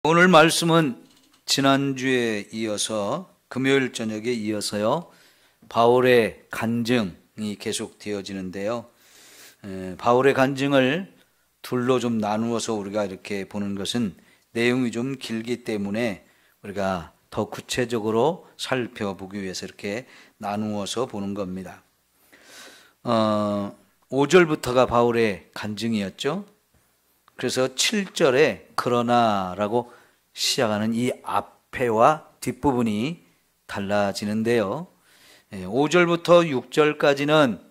오늘 말씀은 지난주에 이어서 금요일 저녁에 이어서요 바울의 간증이 계속 되어지는데요. 바울의 간증을 둘로 좀 나누어서 우리가 이렇게 보는 것은 내용이 좀 길기 때문에 우리가 더 구체적으로 살펴보기 위해서 이렇게 나누어서 보는 겁니다. 5절부터가 바울의 간증이었죠. 그래서 7절에 그러나라고 시작하는 이 앞에와 뒷부분이 달라지는데요. 5절부터 6절까지는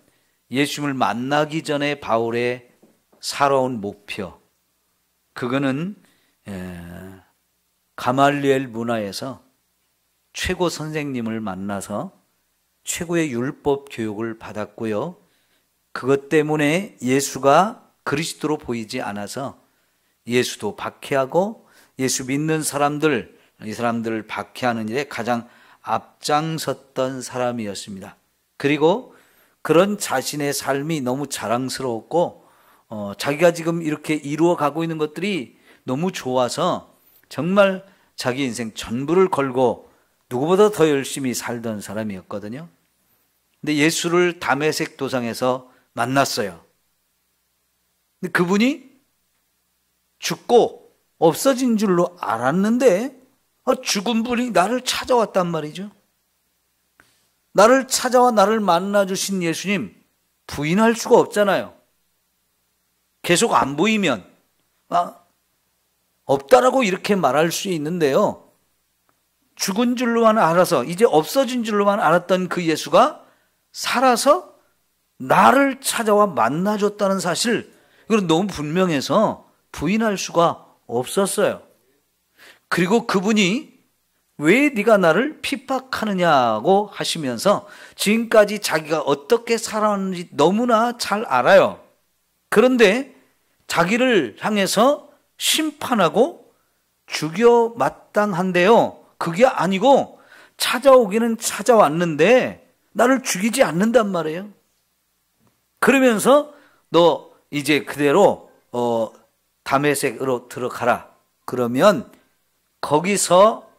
예수님을 만나기 전에 바울의 살아온 목표, 그거는 가말리엘 문화에서 최고 선생님을 만나서 최고의 율법 교육을 받았고요. 그것 때문에 예수가 그리스도로 보이지 않아서 예수도 박해하고 예수 믿는 사람들, 이 사람들을 박해하는 일에 가장 앞장섰던 사람이었습니다. 그리고 그런 자신의 삶이 너무 자랑스러웠고 자기가 지금 이렇게 이루어가고 있는 것들이 너무 좋아서 정말 자기 인생 전부를 걸고 누구보다 더 열심히 살던 사람이었거든요. 근데 예수를 다메섹 도상에서 만났어요. 근데 그분이 죽고 없어진 줄로 알았는데 죽은 분이 나를 찾아왔단 말이죠. 나를 찾아와 나를 만나주신 예수님 부인할 수가 없잖아요. 계속 안 보이면 없다라고 이렇게 말할 수 있는데요. 죽은 줄로만 알아서 이제 없어진 줄로만 알았던 그 예수가 살아서 나를 찾아와 만나줬다는 사실, 이건 너무 분명해서 부인할 수가 없었어요. 그리고 그분이 왜 네가 나를 핍박하느냐고 하시면서 지금까지 자기가 어떻게 살아왔는지 너무나 잘 알아요. 그런데 자기를 향해서 심판하고 죽여 마땅한데요, 그게 아니고 찾아오기는 찾아왔는데 나를 죽이지 않는단 말이에요. 그러면서 너 이제 그대로 다메섹으로 들어가라. 그러면 거기서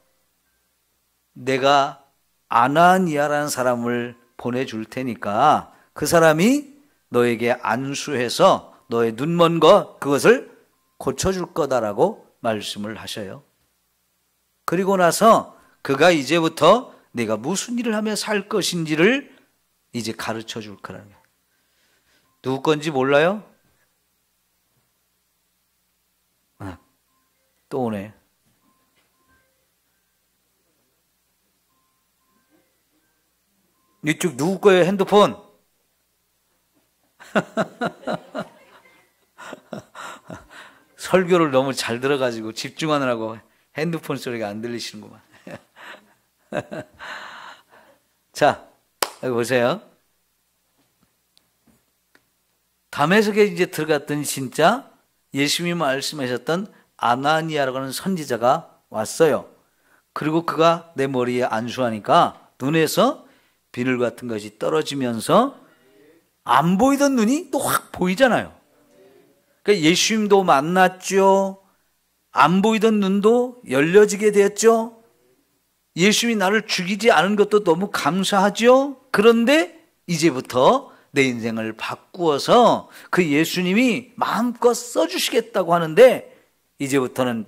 내가 아나니아라는 사람을 보내줄 테니까 그 사람이 너에게 안수해서 너의 눈먼 것 그것을 고쳐줄 거다라고 말씀을 하셔요. 그리고 나서 그가 이제부터 내가 무슨 일을 하며 살 것인지를 이제 가르쳐 줄 거라는 거예요. 누구 건지 몰라요? 또 오네. 이쪽 누구 거예요? 핸드폰? 설교를 너무 잘 들어가지고 집중하느라고 핸드폰 소리가 안 들리시는구만. 자, 여기 보세요. 다메섹에 이제 들어갔더니 진짜 예수님이 말씀하셨던 아나니아라고 하는 선지자가 왔어요. 그리고 그가 내 머리에 안수하니까 눈에서 비늘 같은 것이 떨어지면서 안 보이던 눈이 또 확 보이잖아요. 그러니까 예수님도 만났죠. 안 보이던 눈도 열려지게 되었죠. 예수님이 나를 죽이지 않은 것도 너무 감사하죠. 그런데 이제부터 내 인생을 바꾸어서 그 예수님이 마음껏 써주시겠다고 하는데 이제부터는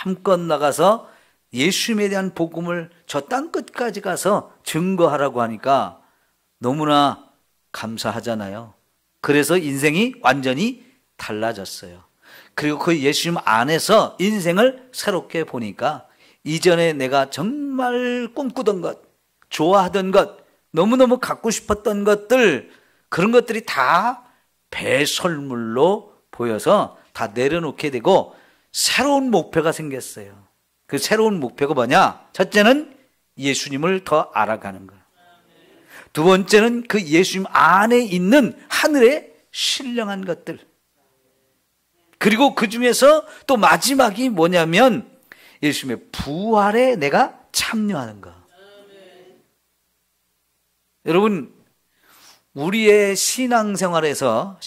마음껏 나가서 예수님에 대한 복음을 저 땅끝까지 가서 증거하라고 하니까 너무나 감사하잖아요. 그래서 인생이 완전히 달라졌어요. 그리고 그 예수님 안에서 인생을 새롭게 보니까 이전에 내가 정말 꿈꾸던 것, 좋아하던 것, 너무너무 갖고 싶었던 것들, 그런 것들이 다 배설물로 보여서 다 내려놓게 되고 새로운 목표가 생겼어요. 그 새로운 목표가 뭐냐? 첫째는 예수님을 더 알아가는 거예요. 두 번째는 그 예수님 안에 있는 하늘의 신령한 것들. 그리고 그 중에서 또 마지막이 뭐냐면 예수님의 부활에 내가 참여하는 거. 여러분, 우리의 신앙생활에서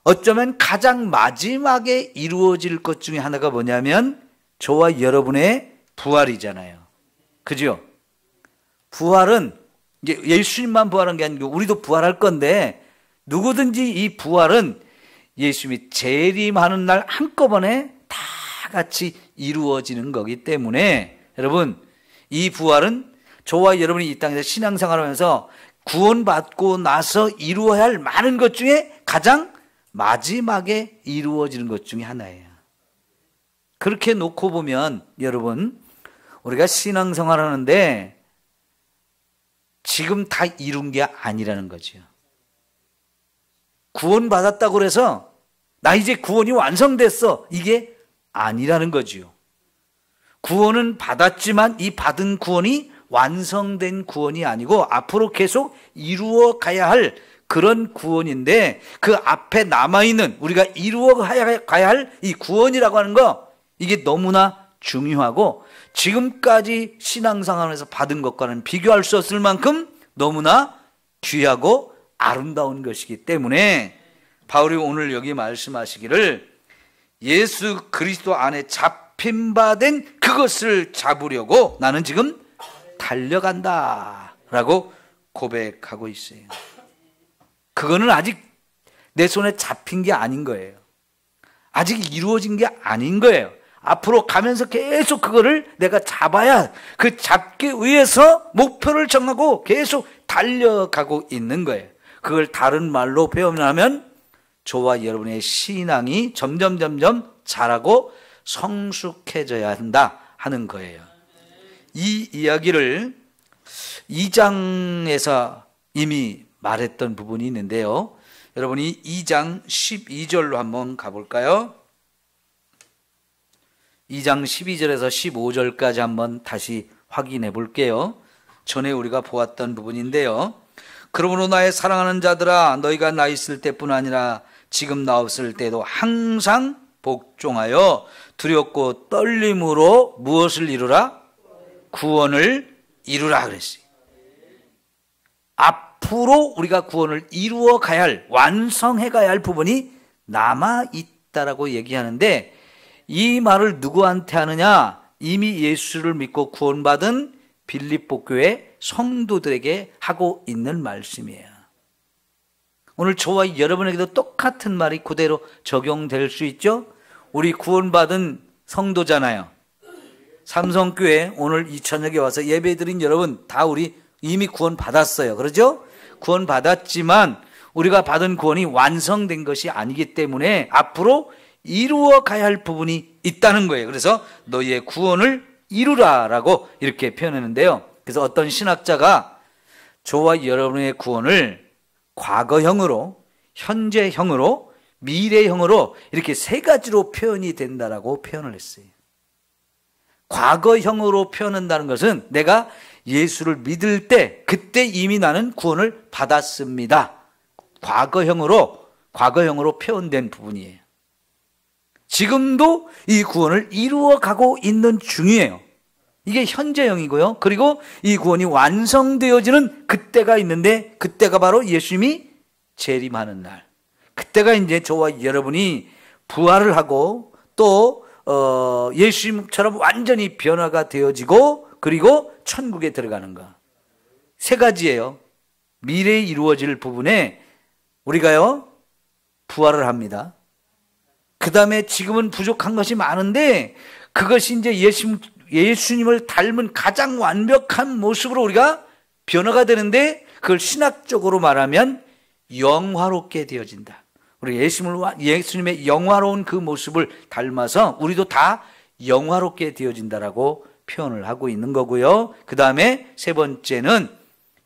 어쩌면 가장 마지막에 이루어질 것 중에 하나가 뭐냐면 저와 여러분의 부활이잖아요. 그죠? 부활은 이제 예수님만 부활한 게 아니고 우리도 부활할 건데, 누구든지 이 부활은 예수님이 재림하는 날 한꺼번에 다 같이 이루어지는 거기 때문에, 여러분, 이 부활은 저와 여러분이 이 땅에서 신앙생활하면서 구원받고 나서 이루어야 할 많은 것 중에 가장 마지막에 이루어지는 것 중에 하나예요. 그렇게 놓고 보면 여러분, 우리가 신앙생활 하는데 지금 다 이룬 게 아니라는 거죠. 구원받았다고 해서 나 이제 구원이 완성됐어, 이게 아니라는 거지요. 구원은 받았지만 이 받은 구원이 완성된 구원이 아니고 앞으로 계속 이루어 가야 할 그런 구원인데, 그 앞에 남아있는 우리가 이루어 가야 할 이 구원이라고 하는 거, 이게 너무나 중요하고 지금까지 신앙생활에서 받은 것과는 비교할 수 없을 만큼 너무나 귀하고 아름다운 것이기 때문에 바울이 오늘 여기 말씀하시기를 예수 그리스도 안에 잡힌 바 된 그것을 잡으려고 나는 지금 달려간다 라고 고백하고 있어요. 그거는 아직 내 손에 잡힌 게 아닌 거예요. 아직 이루어진 게 아닌 거예요. 앞으로 가면서 계속 그거를 내가 잡아야, 그 잡기 위해서 목표를 정하고 계속 달려가고 있는 거예요. 그걸 다른 말로 표현하면 저와 여러분의 신앙이 점점 자라고 성숙해져야 한다 하는 거예요. 이 이야기를 2장에서 이미 말했던 부분이 있는데요. 여러분이 2장 12절로 한번 가볼까요? 2장 12절에서 15절까지 한번 다시 확인해 볼게요. 전에 우리가 보았던 부분인데요. 그러므로 나의 사랑하는 자들아, 너희가 나 있을 때뿐 아니라 지금 나 없을 때도 항상 복종하여 두렵고 떨림으로 무엇을 이루라? 구원을 이루라 그랬어요. 앞으로 우리가 구원을 이루어 가야 할, 완성해 가야 할 부분이 남아 있다라고 얘기하는데, 이 말을 누구한테 하느냐? 이미 예수를 믿고 구원받은 빌립보 교회 성도들에게 하고 있는 말씀이에요. 오늘 저와 여러분에게도 똑같은 말이 그대로 적용될 수 있죠? 우리 구원받은 성도잖아요. 삼성교회 오늘 이 저녁에 와서 예배드린 여러분 다 우리 이미 구원 받았어요. 그러죠? 구원 받았지만 우리가 받은 구원이 완성된 것이 아니기 때문에 앞으로 이루어 가야 할 부분이 있다는 거예요. 그래서 너희의 구원을 이루라라고 이렇게 표현했는데요. 그래서 어떤 신학자가 저와 여러분의 구원을 과거형으로, 현재형으로, 미래형으로 이렇게 세 가지로 표현이 된다라고 표현을 했어요. 과거형으로 표현한다는 것은 내가 예수를 믿을 때 그때 이미 나는 구원을 받았습니다. 과거형으로 표현된 부분이에요. 지금도 이 구원을 이루어 가고 있는 중이에요. 이게 현재형이고요. 그리고 이 구원이 완성되어지는 그때가 있는데, 그때가 바로 예수님이 재림하는 날. 그때가 이제 저와 여러분이 부활을 하고 또 예수님처럼 완전히 변화가 되어지고 그리고 천국에 들어가는 것. 세 가지예요. 미래에 이루어질 부분에 우리가요 부활을 합니다. 그 다음에 지금은 부족한 것이 많은데 그것이 이제 예수님을 닮은 가장 완벽한 모습으로 우리가 변화가 되는데, 그걸 신학적으로 말하면 영화롭게 되어진다. 우리 예수님의 영화로운 그 모습을 닮아서 우리도 다 영화롭게 되어진다라고 표현을 하고 있는 거고요. 그 다음에 세 번째는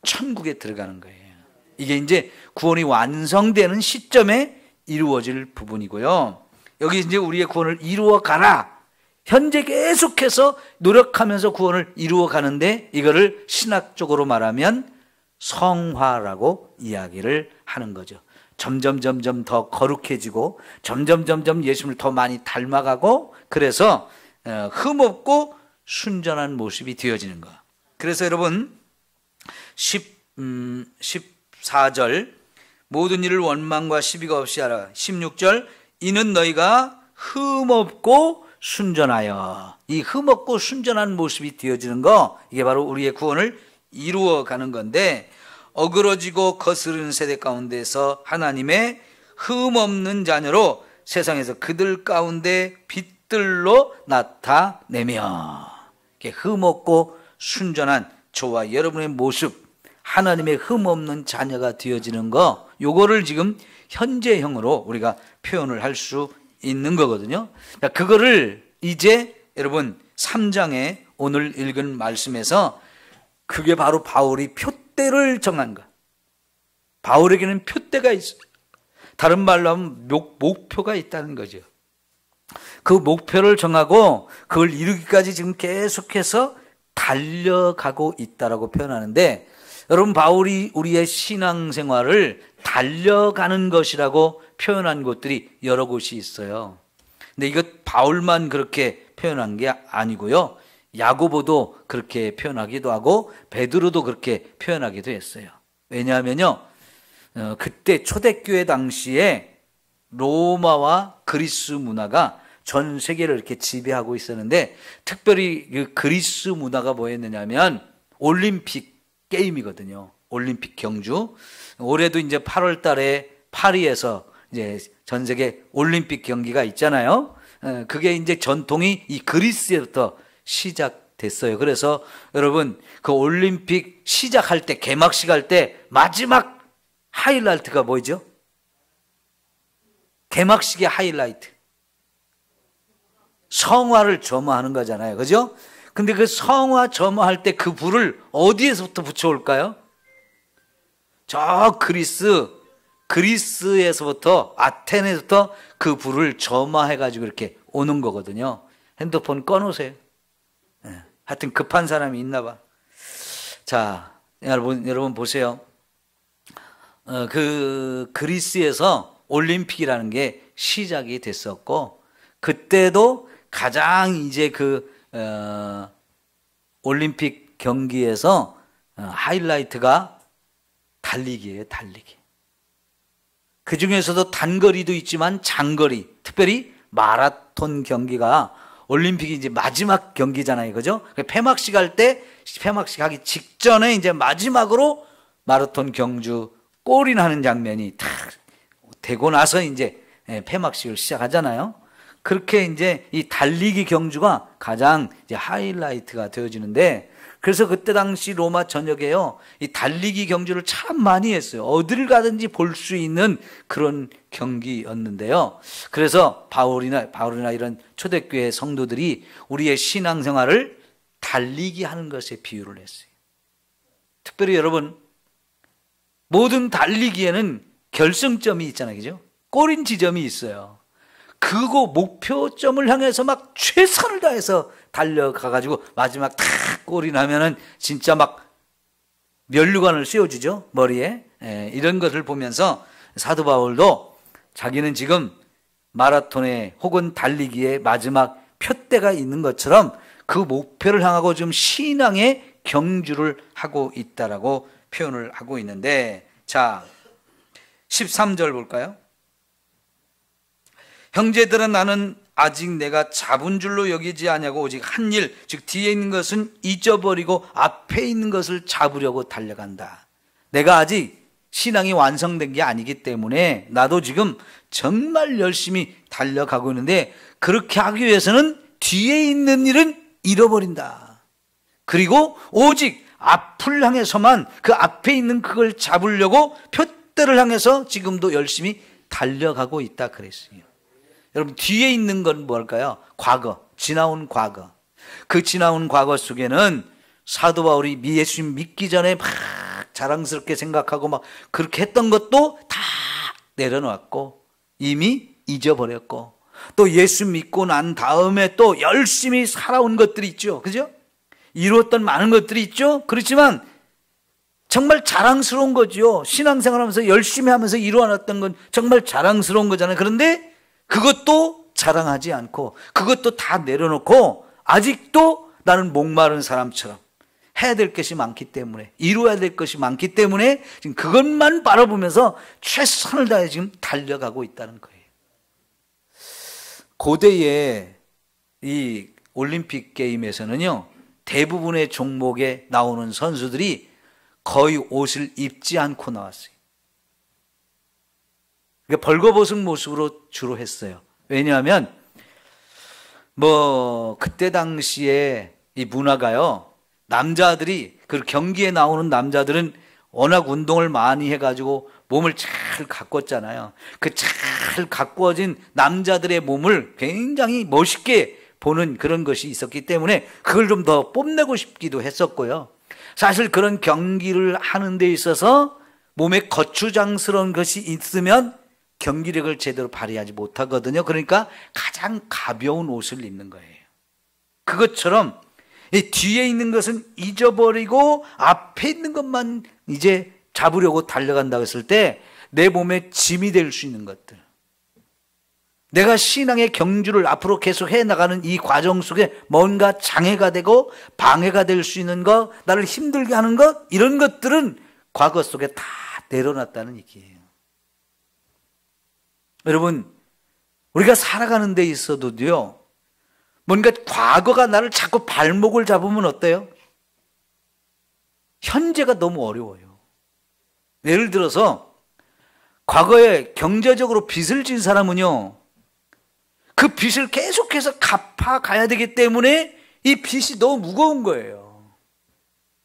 천국에 들어가는 거예요. 이게 이제 구원이 완성되는 시점에 이루어질 부분이고요. 여기 이제 우리의 구원을 이루어 가라. 현재 계속해서 노력하면서 구원을 이루어 가는데, 이거를 신학적으로 말하면 성화라고 이야기를 하는 거죠. 점점 더 거룩해지고 점점 예수님을 더 많이 닮아가고, 그래서 흠없고 순전한 모습이 되어지는 것. 그래서 여러분 14절 모든 일을 원망과 시비가 없이 하라. 16절, 이는 너희가 흠없고 순전하여. 이 흠없고 순전한 모습이 되어지는 거, 이게 바로 우리의 구원을 이루어가는 건데, 어그러지고 거스르는 세대 가운데서 하나님의 흠없는 자녀로 세상에서 그들 가운데 빛들로 나타내며, 이렇게 흠없고 순전한 저와 여러분의 모습, 하나님의 흠없는 자녀가 되어지는 거, 요거를 지금 현재형으로 우리가 표현을 할 수 있는 거거든요. 그거를 이제 여러분 3장에 오늘 읽은 말씀에서 그게 바로 바울이 표대를 정한 거. 바울에게는 표대가 있어요. 다른 말로 하면 목표가 있다는 거죠. 그 목표를 정하고 그걸 이루기까지 지금 계속해서 달려가고 있다라고 표현하는데, 여러분 바울이 우리의 신앙생활을 달려가는 것이라고 표현한 곳들이 여러 곳이 있어요. 근데 이것 바울만 그렇게 표현한 게 아니고요, 야고보도 그렇게 표현하기도 하고 베드로도 그렇게 표현하기도 했어요. 왜냐하면요, 그때 초대교회 당시에 로마와 그리스 문화가 전 세계를 이렇게 지배하고 있었는데, 특별히 그 그리스 문화가 뭐였느냐면 올림픽 게임이거든요. 올림픽 경주. 올해도 이제 8월 달에 파리에서 이제 전 세계 올림픽 경기가 있잖아요. 그게 이제 전통이 이 그리스에부터 시작됐어요. 그래서 여러분 그 올림픽 시작할 때, 개막식 할 때 마지막 하이라이트가 뭐죠? 개막식의 하이라이트. 성화를 점화하는 거잖아요. 그죠? 근데 그 성화 점화할 때 그 불을 어디에서부터 붙여올까요? 저 그리스에서부터, 아테네에서부터 그 불을 점화해가지고 이렇게 오는 거거든요. 핸드폰 꺼놓으세요. 하여튼 급한 사람이 있나 봐. 자, 여러분 보세요. 그 그리스에서 올림픽이라는 게 시작이 됐었고, 그때도 가장 이제 올림픽 경기에서 하이라이트가 달리기예요, 달리기. 그 중에서도 단거리도 있지만 장거리, 특별히 마라톤 경기가 올림픽이 이제 마지막 경기잖아요, 그죠? 폐막식 할 때, 폐막식 하기 직전에 이제 마지막으로 마라톤 경주 골이 나는 장면이 탁 되고 나서 이제 폐막식을 시작하잖아요. 그렇게 이제 이 달리기 경주가 가장 이제 하이라이트가 되어지는데, 그래서 그때 당시 로마 전역에요, 이 달리기 경주를 참 많이 했어요. 어딜 가든지 볼 수 있는 그런 경기였는데요. 그래서 바울이나 이런 초대교회 성도들이 우리의 신앙생활을 달리기 하는 것에 비유를 했어요. 특별히 여러분, 모든 달리기에는 결승점이 있잖아요, 그죠? 꼬린 지점이 있어요. 그거 목표점을 향해서 막 최선을 다해서 달려가가지고 마지막 탁 골이 나면은 진짜 막 면류관을 씌워주죠, 머리에. 이런 것을 보면서 사도 바울도 자기는 지금 마라톤에 혹은 달리기에 마지막 표대가 있는 것처럼 그 목표를 향하고 지금 신앙의 경주를 하고 있다라고 표현을 하고 있는데, 자 13절 볼까요? 형제들은 나는 아직 내가 잡은 줄로 여기지 아니하고 오직 한 일, 즉 뒤에 있는 것은 잊어버리고 앞에 있는 것을 잡으려고 달려간다. 내가 아직 신앙이 완성된 게 아니기 때문에 나도 지금 정말 열심히 달려가고 있는데, 그렇게 하기 위해서는 뒤에 있는 일은 잃어버린다. 그리고 오직 앞을 향해서만, 그 앞에 있는 그걸 잡으려고 표대를 향해서 지금도 열심히 달려가고 있다 그랬어요. 여러분, 뒤에 있는 건 뭘까요? 과거, 지나온 과거. 그 지나온 과거 속에는 사도 바울이 예수님 믿기 전에 막 자랑스럽게 생각하고 막 그렇게 했던 것도 다 내려놨고 이미 잊어버렸고, 또 예수 믿고 난 다음에 또 열심히 살아온 것들이 있죠, 그죠? 이루었던 많은 것들이 있죠. 그렇지만 정말 자랑스러운 거죠. 신앙생활하면서 열심히 하면서 이루어놨던 건 정말 자랑스러운 거잖아요. 그런데 그것도 자랑하지 않고 그것도 다 내려놓고 아직도 나는 목마른 사람처럼, 해야 될 것이 많기 때문에, 이루어야 될 것이 많기 때문에 지금 그것만 바라보면서 최선을 다해 지금 달려가고 있다는 거예요. 고대의 이 올림픽 게임에서는요, 대부분의 종목에 나오는 선수들이 거의 옷을 입지 않고 나왔어요. 그러니까 벌거벗은 모습으로 주로 했어요. 왜냐하면 그때 당시에 이 문화가요, 남자들이 그 경기에 나오는 남자들은 워낙 운동을 많이 해가지고 몸을 잘 가꿨잖아요. 그 잘 가꾸어진 남자들의 몸을 굉장히 멋있게 보는 그런 것이 있었기 때문에 그걸 좀 더 뽐내고 싶기도 했었고요. 사실 그런 경기를 하는 데 있어서 몸에 거추장스러운 것이 있으면 경기력을 제대로 발휘하지 못하거든요. 그러니까 가장 가벼운 옷을 입는 거예요. 그것처럼 이 뒤에 있는 것은 잊어버리고 앞에 있는 것만 이제 잡으려고 달려간다고 했을 때 내 몸에 짐이 될 수 있는 것들, 내가 신앙의 경주를 앞으로 계속 해나가는 이 과정 속에 뭔가 장애가 되고 방해가 될 수 있는 것, 나를 힘들게 하는 것, 이런 것들은 과거 속에 다 내려놨다는 얘기예요. 여러분, 우리가 살아가는 데 있어도요, 뭔가 과거가 나를 자꾸 발목을 잡으면 어때요? 현재가 너무 어려워요. 예를 들어서 과거에 경제적으로 빚을 진 사람은요, 그 빚을 계속해서 갚아가야 되기 때문에 이 빚이 너무 무거운 거예요.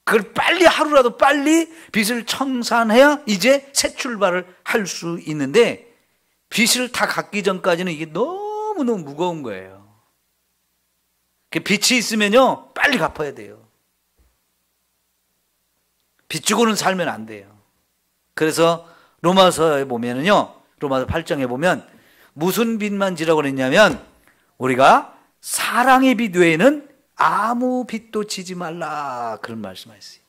그걸 빨리, 하루라도 빨리 빚을 청산해야 이제 새 출발을 할 수 있는데, 빚을 다 갚기 전까지는 이게 너무너무 무거운 거예요. 빚이 있으면요, 빨리 갚아야 돼요. 빚 주고는 살면 안 돼요. 그래서 로마서에 보면은요, 로마서 8장에 보면 무슨 빚만 지라고 그랬냐면, 우리가 사랑의 빚 외에는 아무 빚도 지지 말라, 그런 말씀하셨어요.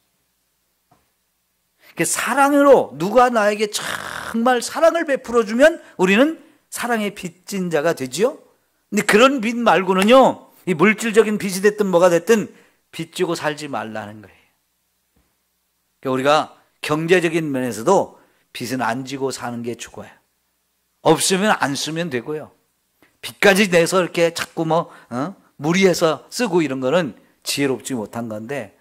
사랑으로 누가 나에게 정말 사랑을 베풀어주면 우리는 사랑의 빚진 자가 되지요. 근데 그런 빚 말고는요, 이 물질적인 빚이 됐든 뭐가 됐든 빚 지고 살지 말라는 거예요. 그러니까 우리가 경제적인 면에서도 빚은 안 지고 사는 게 죽어요. 없으면 안 쓰면 되고요. 빚까지 내서 이렇게 자꾸 무리해서 쓰고 이런 거는 지혜롭지 못한 건데,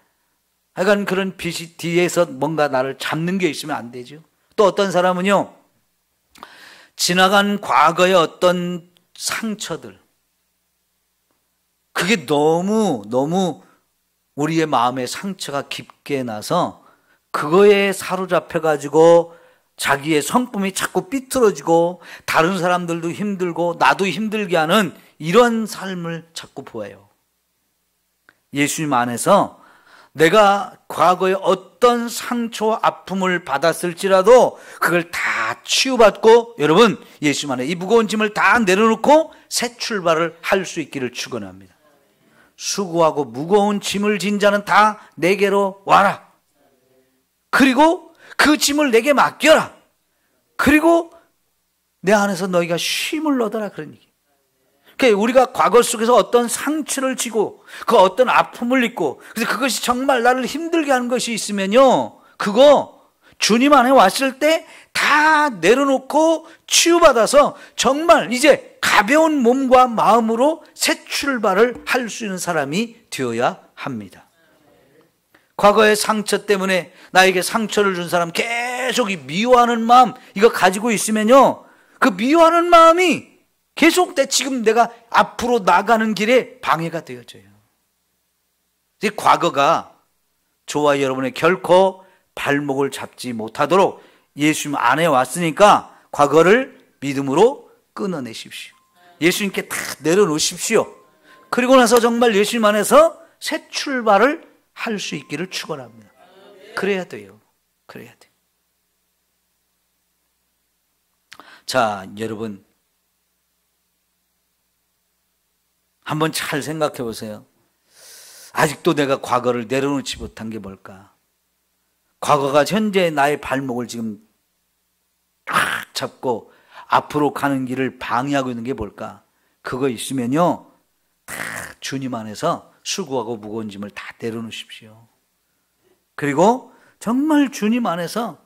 하여간 그런 빚이 뒤에서 뭔가 나를 잡는 게 있으면 안 되죠. 또 어떤 사람은요, 지나간 과거의 어떤 상처들, 그게 너무 우리의 마음에 상처가 깊게 나서 그거에 사로잡혀가지고 자기의 성품이 자꾸 삐뚤어지고 다른 사람들도 힘들고 나도 힘들게 하는 이런 삶을 자꾸 보여요. 예수님 안에서 내가 과거에 어떤 상처와 아픔을 받았을지라도 그걸 다 치유받고, 여러분, 예수님 안에 이 무거운 짐을 다 내려놓고 새 출발을 할 수 있기를 축원합니다. 수고하고 무거운 짐을 진 자는 다 내게로 와라. 그리고 그 짐을 내게 맡겨라. 그리고 내 안에서 너희가 쉼을 얻어라, 그런 얘기. 그러니까 우리가 과거 속에서 어떤 상처를 지고 그 어떤 아픔을 입고, 그래서 그것이 정말 나를 힘들게 하는 것이 있으면요, 그거 주님 안에 왔을 때 다 내려놓고 치유받아서 정말 이제 가벼운 몸과 마음으로 새 출발을 할 수 있는 사람이 되어야 합니다. 과거의 상처 때문에 나에게 상처를 준 사람 계속 이 미워하는 마음, 이거 가지고 있으면요, 그 미워하는 마음이 계속 지금 내가 앞으로 나가는 길에 방해가 되어져요. 이 과거가 저와 여러분의 결코 발목을 잡지 못하도록 예수님 안에 왔으니까 과거를 믿음으로 끊어내십시오. 예수님께 다 내려놓으십시오. 그리고 나서 정말 예수님 안에서 새 출발을 할 수 있기를 축원합니다. 그래야 돼요. 그래야 돼요. 자, 여러분, 한번 잘 생각해 보세요. 아직도 내가 과거를 내려놓지 못한 게 뭘까? 과거가 현재 나의 발목을 지금 꽉 잡고 앞으로 가는 길을 방해하고 있는 게 뭘까? 그거 있으면요, 다 주님 안에서 수고하고 무거운 짐을 다 내려놓으십시오. 그리고 정말 주님 안에서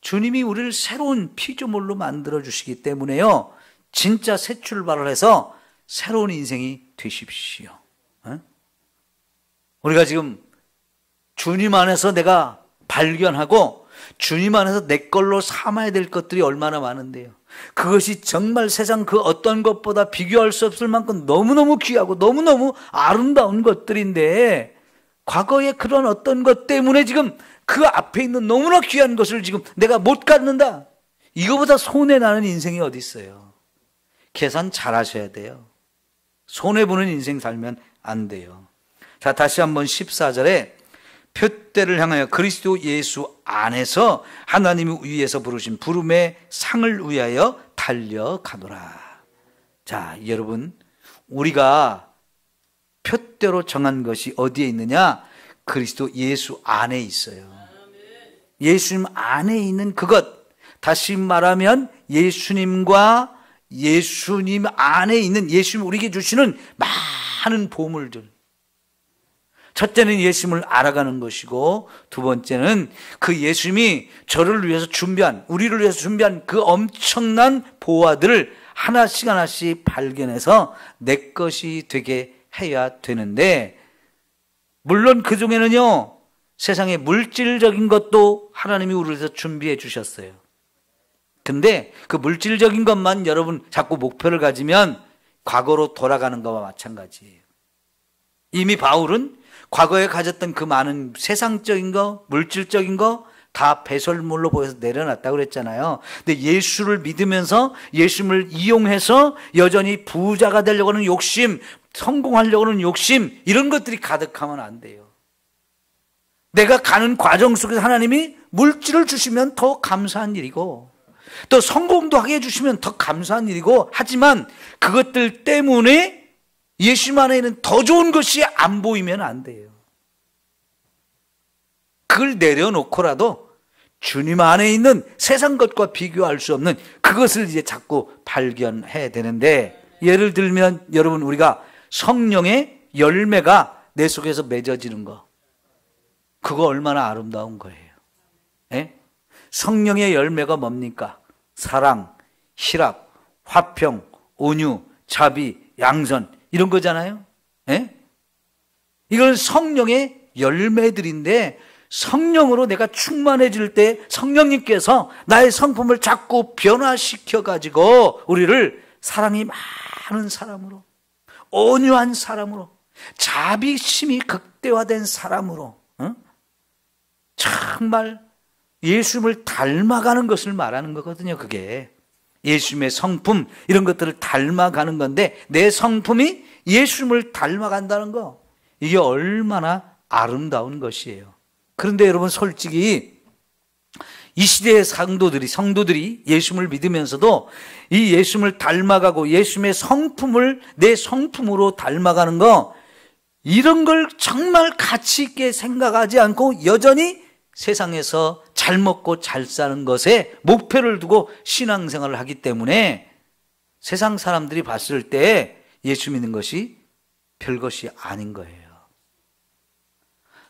주님이 우리를 새로운 피조물로 만들어 주시기 때문에요, 진짜 새 출발을 해서 새로운 인생이 되십시오. 우리가 지금 주님 안에서 내가 발견하고 주님 안에서 내 걸로 삼아야 될 것들이 얼마나 많은데요, 그것이 정말 세상 그 어떤 것보다 비교할 수 없을 만큼 너무너무 귀하고 너무너무 아름다운 것들인데, 과거에 그런 어떤 것 때문에 지금 그 앞에 있는 너무나 귀한 것을 지금 내가 못 갖는다, 이거보다 손해나는 인생이 어디 있어요. 계산 잘 하셔야 돼요. 손해보는 인생 살면 안 돼요. 자, 다시 한번 14절에 표대를 향하여 그리스도 예수 안에서 하나님이 위에서 부르신 부름의 상을 위하여 달려가노라. 자, 여러분, 우리가 표대로 정한 것이 어디에 있느냐? 그리스도 예수 안에 있어요. 예수님 안에 있는 그것, 다시 말하면 예수님과 예수님 안에 있는, 예수님 우리에게 주시는 많은 보물들. 첫째는 예수님을 알아가는 것이고, 두 번째는 그 예수님이 저를 위해서 준비한, 우리를 위해서 준비한 그 엄청난 보화들을 하나씩 하나씩 발견해서 내 것이 되게 해야 되는데, 물론 그 중에는요, 세상의 물질적인 것도 하나님이 우리를 위해서 준비해 주셨어요. 근데 그 물질적인 것만 여러분 자꾸 목표를 가지면 과거로 돌아가는 것과 마찬가지예요. 이미 바울은 과거에 가졌던 그 많은 세상적인 거, 물질적인 거 다 배설물로 보여서 내려놨다고 그랬잖아요. 근데 예수를 믿으면서 예수님을 이용해서 여전히 부자가 되려고 하는 욕심, 성공하려고 하는 욕심, 이런 것들이 가득하면 안 돼요. 내가 가는 과정 속에서 하나님이 물질을 주시면 더 감사한 일이고, 또 성공도 하게 해주시면 더 감사한 일이고, 하지만 그것들 때문에 예수님 안에 있는 더 좋은 것이 안 보이면 안 돼요. 그걸 내려놓고라도 주님 안에 있는 세상 것과 비교할 수 없는 그것을 이제 자꾸 발견해야 되는데, 예를 들면 여러분, 우리가 성령의 열매가 내 속에서 맺어지는 거, 그거 얼마나 아름다운 거예요. 예? 성령의 열매가 뭡니까? 사랑, 희락, 화평, 온유, 자비, 양선, 이런 거잖아요. 예? 이건 성령의 열매들인데, 성령으로 내가 충만해질 때 성령님께서 나의 성품을 자꾸 변화시켜 가지고 우리를 사랑이 많은 사람으로, 온유한 사람으로, 자비심이 극대화된 사람으로, 정말 예수님을 닮아가는 것을 말하는 거거든요. 그게 예수님의 성품, 이런 것들을 닮아가는 건데, 내 성품이 예수님을 닮아간다는 거, 이게 얼마나 아름다운 것이에요. 그런데 여러분, 솔직히 이 시대의 성도들이 예수님을 믿으면서도 이 예수님을 닮아가고 예수님의 성품을 내 성품으로 닮아가는 거, 이런 걸 정말 가치 있게 생각하지 않고 여전히 세상에서 잘 먹고 잘 사는 것에 목표를 두고 신앙생활을 하기 때문에 세상 사람들이 봤을 때 예수 믿는 것이 별것이 아닌 거예요.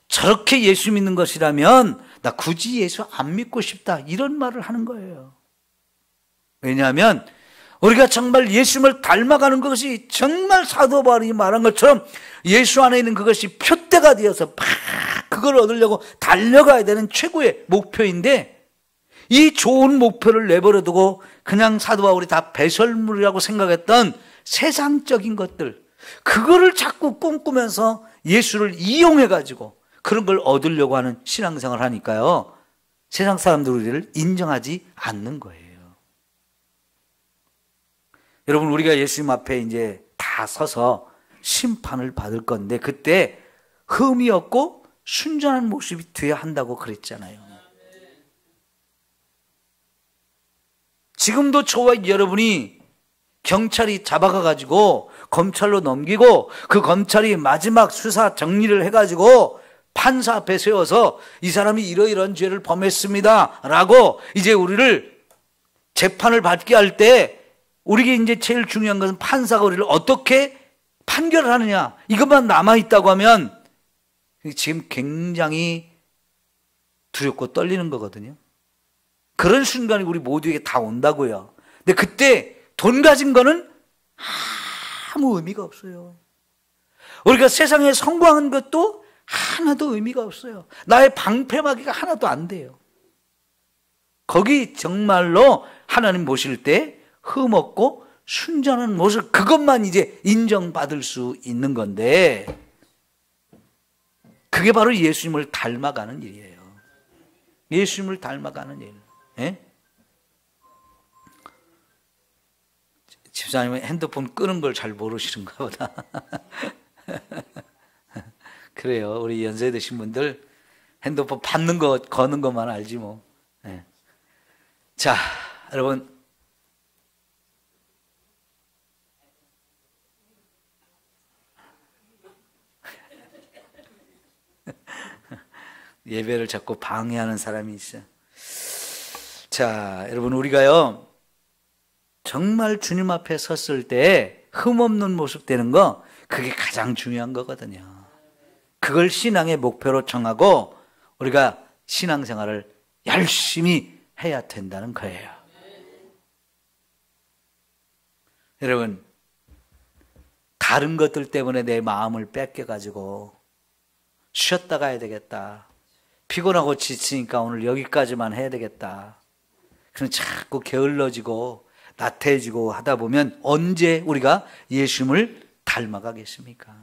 저렇게 예수 믿는 것이라면 나 굳이 예수 안 믿고 싶다, 이런 말을 하는 거예요. 왜냐하면 우리가 정말 예수님을 닮아가는 것이 정말 사도 바울이 말한 것처럼 예수 안에 있는 그것이 표대가 되어서 막 그걸 얻으려고 달려가야 되는 최고의 목표인데, 이 좋은 목표를 내버려두고 그냥 사도 바울이 다 배설물이라고 생각했던 세상적인 것들, 그거를 자꾸 꿈꾸면서 예수를 이용해가지고 그런 걸 얻으려고 하는 신앙생활을 하니까요, 세상 사람들이 우리를 인정하지 않는 거예요. 여러분, 우리가 예수님 앞에 이제 다 서서 심판을 받을 건데, 그때 흠이 없고 순전한 모습이 돼야 한다고 그랬잖아요. 지금도 저와 여러분이 경찰이 잡아가가지고 검찰로 넘기고, 그 검찰이 마지막 수사 정리를 해가지고 판사 앞에 세워서 이 사람이 이러이러한 죄를 범했습니다 라고 이제 우리를 재판을 받게 할 때, 우리에게 이제 제일 중요한 것은 판사가 우리를 어떻게 판결을 하느냐, 이것만 남아있다고 하면 지금 굉장히 두렵고 떨리는 거거든요. 그런 순간이 우리 모두에게 다 온다고요. 근데 그때 돈 가진 거는 아무 의미가 없어요. 우리가 세상에 성공한 것도 하나도 의미가 없어요. 나의 방패막이가 하나도 안 돼요. 거기 정말로 하나님 보실 때 흠없고 순전한 모습, 그것만 이제 인정받을 수 있는 건데, 그게 바로 예수님을 닮아가는 일이에요. 예수님을 닮아가는 일. 예? 집사님은 핸드폰 끄는 걸 잘 모르시는가 보다. 그래요. 우리 연세 드신 분들 핸드폰 받는 거, 거는 것만 알지 뭐. 예. 자, 여러분. 예배를 자꾸 방해하는 사람이 있어요. 자, 여러분, 우리가요, 정말 주님 앞에 섰을 때 흠없는 모습 되는 거, 그게 가장 중요한 거거든요. 그걸 신앙의 목표로 정하고 우리가 신앙생활을 열심히 해야 된다는 거예요. 여러분, 다른 것들 때문에 내 마음을 뺏겨가지고 쉬었다 가야 되겠다, 피곤하고 지치니까 오늘 여기까지만 해야 되겠다, 그럼 자꾸 게을러지고 나태해지고 하다 보면 언제 우리가 예수님을 닮아가겠습니까?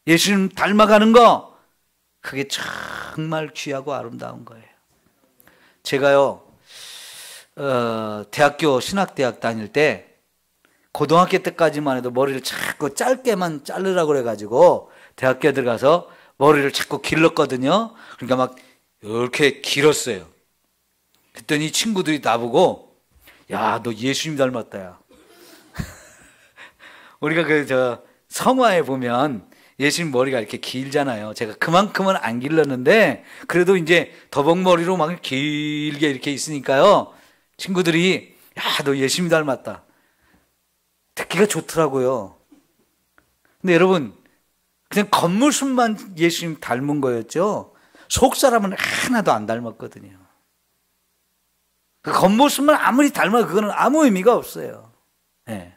예수님 닮아가는 거, 그게 정말 귀하고 아름다운 거예요. 제가요, 대학교 신학대학 다닐 때 고등학교 때까지만 해도 머리를 자꾸 짧게만 자르라고 그래가지고 대학교에 들어가서 머리를 자꾸 길렀거든요. 그러니까 막 이렇게 길었어요. 그랬더니 친구들이 나보고, 야, 너 예수님 닮았다, 야. 우리가 성화에 보면 예수님 머리가 이렇게 길잖아요. 제가 그만큼은 안 길렀는데 그래도 이제 더벅머리로 막 길게 이렇게 있으니까요, 친구들이, 야, 너 예수님 닮았다. 듣기가 좋더라고요. 근데 여러분, 그냥 겉모습만 예수님 닮은 거였죠. 속 사람은 하나도 안 닮았거든요. 그 겉모습만 아무리 닮아도 그거는 아무 의미가 없어요. 네.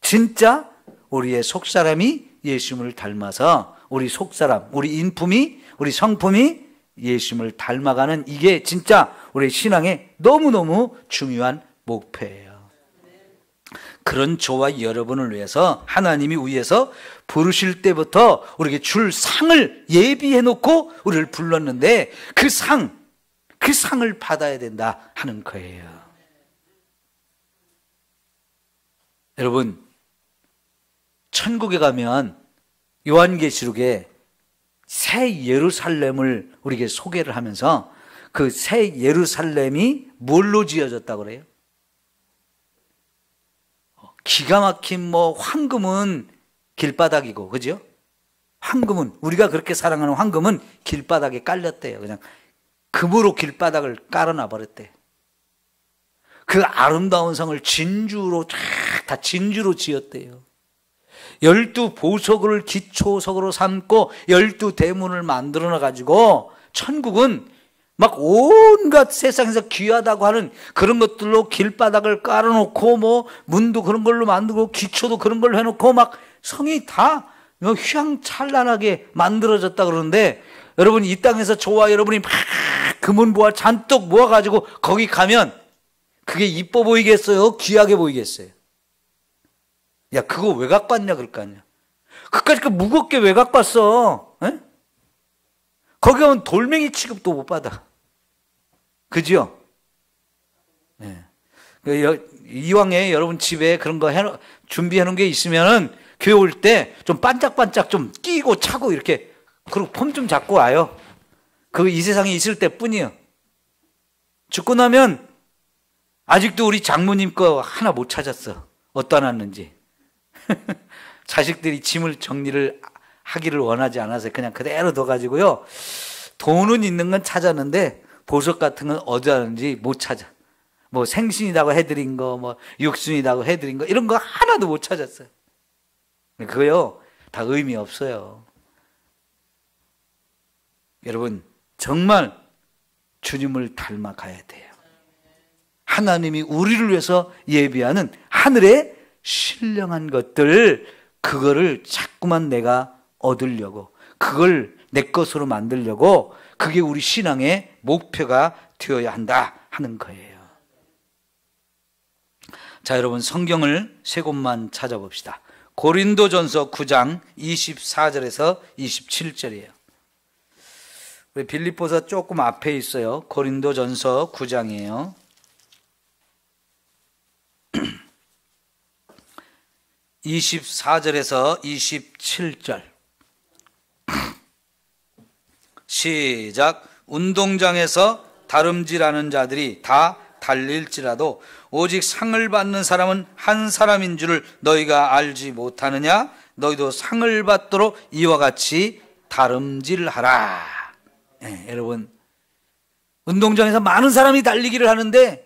진짜 우리의 속 사람이 예수님을 닮아서 우리 속 사람, 우리 인품이, 우리 성품이 예수님을 닮아가는, 이게 진짜 우리 신앙의 너무너무 중요한 목표예요. 그런 저와 여러분을 위해서 하나님이 위에서 부르실 때부터 우리에게 줄 상을 예비해 놓고 우리를 불렀는데 그 상을 받아야 된다 하는 거예요. 여러분, 천국에 가면 요한계시록에 새 예루살렘을 우리에게 소개를 하면서 그 새 예루살렘이 뭘로 지어졌다고 그래요? 기가 막힌 황금은 길바닥이고, 그죠? 황금은, 우리가 그렇게 사랑하는 황금은 길바닥에 깔렸대요. 그냥 금으로 길바닥을 깔아놔 버렸대. 그 아름다운 성을 진주로 다 진주로 지었대요. 12보석을 기초석으로 삼고 12대문을 만들어 가지고 천국은 막 온갖 세상에서 귀하다고 하는 그런 것들로 길바닥을 깔아놓고 문도 그런 걸로 만들고 기초도 그런 걸로 해놓고 막 성이 다 휘황찬란하게 만들어졌다 그러는데, 여러분, 이 땅에서 저와 여러분이 막 금은보화 잔뜩 모아가지고 거기 가면 그게 이뻐 보이겠어요? 귀하게 보이겠어요? 야, 그거 왜 갖고 왔냐 그럴 거 아니야. 그까짓 거 무겁게 왜 갖고 왔어? 에? 거기 가면 돌멩이 취급도 못 받아. 그죠? 네. 이왕에 여러분 집에 그런 거 준비해 놓은 게 있으면은 교회 올 때 좀 반짝반짝 좀 끼고 차고 이렇게, 그리고 폼 좀 잡고 와요. 그 이 세상에 있을 때 뿐이요. 죽고 나면 아직도 우리 장모님 거 하나 못 찾았어. 어디다 놨는지. 자식들이 짐을 정리를 하기를 원하지 않아서 그냥 그대로 둬가지고요. 돈은 있는 건 찾았는데 보석 같은 건 어디다 놨는지 못 찾아. 생신이라고 해드린 거, 육순이라고 해드린 거, 이런 거 하나도 못 찾았어요. 그거요, 다 의미 없어요. 여러분 정말 주님을 닮아가야 돼요. 하나님이 우리를 위해서 예비하는 하늘의 신령한 것들, 그거를 자꾸만 내가 얻으려고, 그걸 내 것으로 만들려고, 그게 우리 신앙의 목표가 되어야 한다 하는 거예요. 자, 여러분 성경을 세 곳만 찾아봅시다. 고린도전서 9장 24절에서 27절이에요. 우리 빌립보서 조금 앞에 있어요. 고린도전서 9장이에요. 24절에서 27절. 시작. 운동장에서 다름질하는 자들이 다 달릴지라도 오직 상을 받는 사람은 한 사람인 줄을 너희가 알지 못하느냐? 너희도 상을 받도록 이와 같이 다름질하라. 여러분 운동장에서 많은 사람이 달리기를 하는데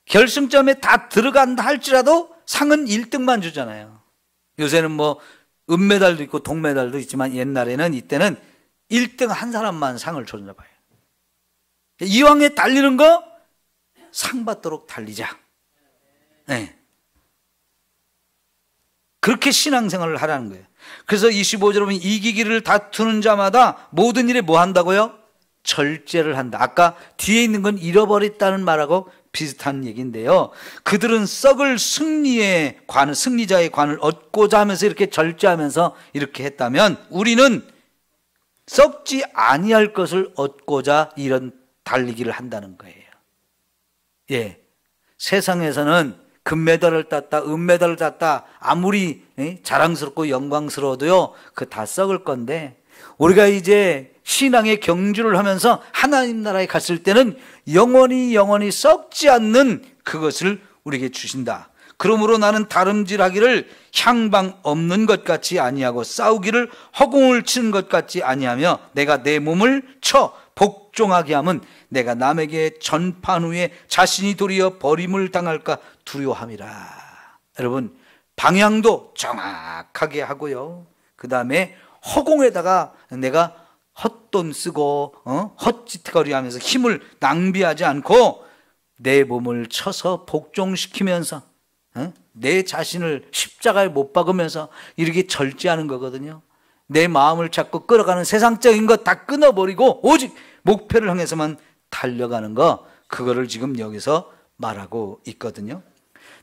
결승점에 다 들어간다 할지라도 상은 1등만 주잖아요. 요새는 뭐 은메달도 있고 동메달도 있지만 옛날에는, 이때는 1등 한 사람만 상을 줬나 봐요. 이왕에 달리는 거 상 받도록 달리자. 네. 그렇게 신앙생활을 하라는 거예요. 그래서 25절 보면 이기기를 다투는 자마다 모든 일에 뭐 한다고요? 절제를 한다. 아까 뒤에 있는 건 잃어버렸다는 말하고 비슷한 얘기인데요. 그들은 썩을 승리의 관, 승리자의 관을 얻고자 하면서 이렇게 절제하면서 이렇게 했다면, 우리는 썩지 아니할 것을 얻고자 이런 달리기를 한다는 거예요. 예, 세상에서는 금메달을 땄다, 은메달을 땄다, 아무리 자랑스럽고 영광스러워도요, 그 다 썩을 건데, 우리가 이제 신앙의 경주를 하면서 하나님 나라에 갔을 때는 영원히 썩지 않는 그것을 우리에게 주신다. 그러므로 나는 다름질하기를 향방 없는 것 같이 아니하고 싸우기를 허공을 치는 것 같이 아니하며 내가 내 몸을 쳐 복종하게 하면 내가 남에게 전판 후에 자신이 도리어 버림을 당할까 두려워함이라. 여러분 방향도 정확하게 하고요, 그 다음에 허공에다가 내가 헛돈 쓰고 헛짓거리 하면서 힘을 낭비하지 않고 내 몸을 쳐서 복종시키면서 내 자신을 십자가에 못 박으면서 이렇게 절제하는 거거든요. 내 마음을 자꾸 끌어가는 세상적인 것 다 끊어버리고 오직 목표를 향해서만 달려가는 거, 그거를 지금 여기서 말하고 있거든요.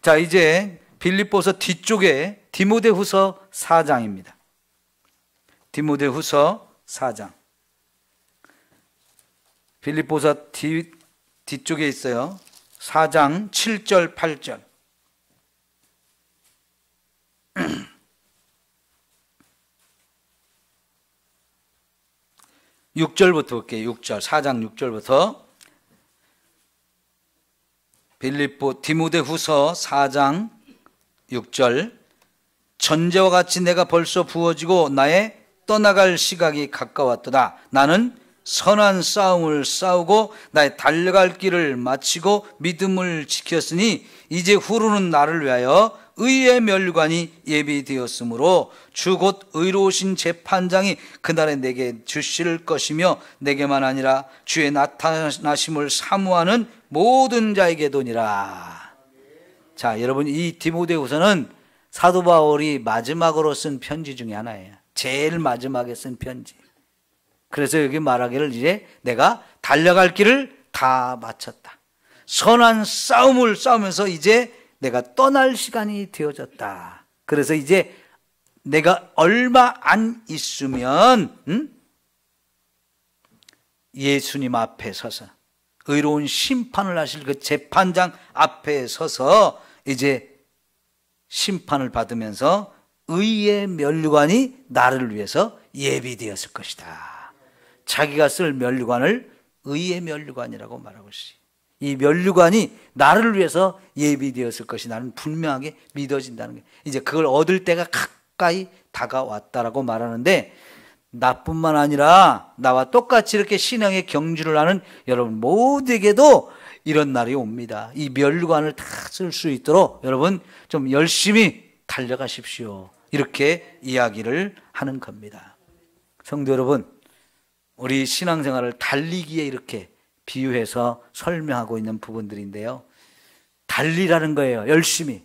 자, 이제 빌립보서 뒤쪽에 디모데후서 4장입니다. 디모데후서 4장. 빌립보서 뒤쪽에 있어요. 4장 7절 8절. 6절부터 볼게요. 6절, 4장 6절부터. 디모데후서 4장 6절. 전제와 같이 내가 벌써 부어지고 나의 떠나갈 시각이 가까웠도다. 나는 선한 싸움을 싸우고 나의 달려갈 길을 마치고 믿음을 지켰으니 이제 후로는 나를 위하여 의의 멸관이 예비되었으므로 주 곧 의로우신 재판장이 그날에 내게 주실 것이며 내게만 아니라 주의 나타나심을 사모하는 모든 자에게도니라. 자, 여러분 이 디모데후서는 사도 바울이 마지막으로 쓴 편지 중에 하나예요. 제일 마지막에 쓴 편지. 그래서 여기 말하기를 이제 내가 달려갈 길을 다 마쳤다. 선한 싸움을 싸우면서 이제 내가 떠날 시간이 되어졌다. 그래서 이제 내가 얼마 안 있으면 예수님 앞에 서서 의로운 심판을 하실 그 재판장 앞에 서서 이제 심판을 받으면서 의의 면류관이 나를 위해서 예비되었을 것이다. 자기가 쓸 면류관을 의의 면류관이라고 말하고 있어요. 이 면류관이 나를 위해서 예비되었을 것이 나는 분명하게 믿어진다는 거예요. 이제 그걸 얻을 때가 가까이 다가왔다라고 말하는데, 나뿐만 아니라 나와 똑같이 이렇게 신앙의 경주를 하는 여러분 모두에게도 이런 날이 옵니다. 이 면류관을 다 쓸 수 있도록 여러분 좀 열심히 달려가십시오. 이렇게 이야기를 하는 겁니다. 성도 여러분, 우리 신앙생활을 달리기에 이렇게 비유해서 설명하고 있는 부분들인데요. 달리라는 거예요. 열심히.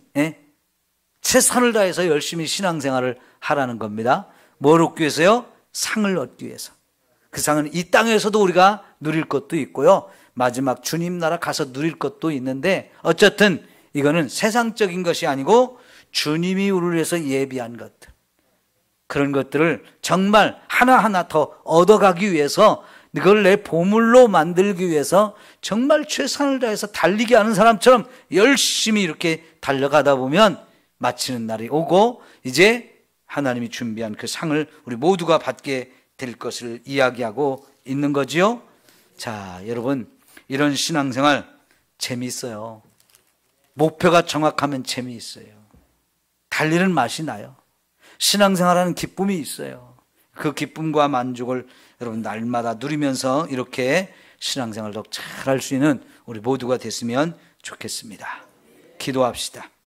최선을 다해서 열심히 신앙생활을 하라는 겁니다. 뭘 얻기 위해서요? 상을 얻기 위해서. 그 상은 이 땅에서도 우리가 누릴 것도 있고요. 마지막 주님 나라 가서 누릴 것도 있는데 어쨌든 이거는 세상적인 것이 아니고 주님이 우리를 위해서 예비한 것들. 그런 것들을 정말 하나하나 더 얻어가기 위해서 그걸 내 보물로 만들기 위해서 정말 최선을 다해서 달리게 하는 사람처럼 열심히 이렇게 달려가다 보면 마치는 날이 오고 이제 하나님이 준비한 그 상을 우리 모두가 받게 될 것을 이야기하고 있는 거지요. 자, 여러분, 이런 신앙생활 재미있어요. 목표가 정확하면 재미있어요. 달리는 맛이 나요. 신앙생활하는 기쁨이 있어요. 그 기쁨과 만족을 여러분 날마다 누리면서 이렇게 신앙생활 더 잘할 수 있는 우리 모두가 됐으면 좋겠습니다. 기도합시다.